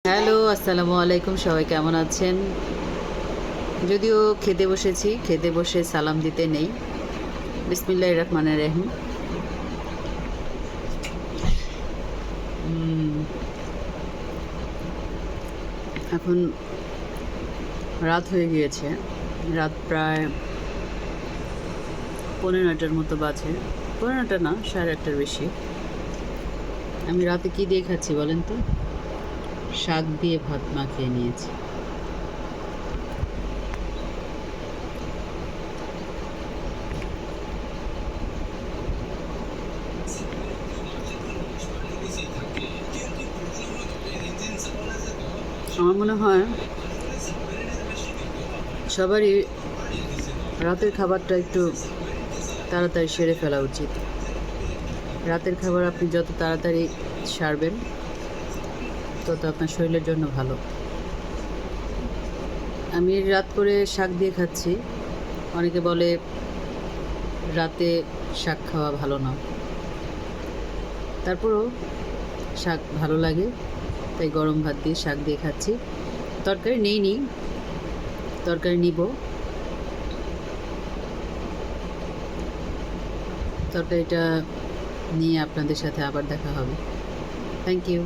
Hello, আসসালামু আলাইকুম। সবাই কেমন আছেন? যদিও খেতে বসেছি, খেতে বসে সালাম দিতে নেই। বিসমিল্লাহির রহমানির রহিম। উম, এখন রাত হয়ে গিয়েছে। রাত প্রায় 9:30টার মতো বাজে। 9:30টা না, 8:30টার বেশি। আমি রাতে কি দিয়ে খাচ্ছি বলেন তো? শাক দিয়ে ভাত মাখিয়ে নিয়েছি। আমার মনে হয় সবারই রাতের খাবারটা একটু তাড়াতাড়ি সেরে ফেলা উচিত। রাতের খাবার আপনি যত তাড়াতাড়ি সারবেন তত আপনার শরীরের জন্য ভালো। আমি রাত করে শাক দিয়ে খাচ্ছি। অনেকে বলে রাতে শাক খাওয়া ভালো না, তারপরও শাক ভালো লাগে, তাই গরম ভাত দিয়ে শাক দিয়ে খাচ্ছি। তরকারি নেই, তরকারি নিব। তরকারিটা নিয়ে আপনাদের সাথে আবার দেখা হবে। Thank you.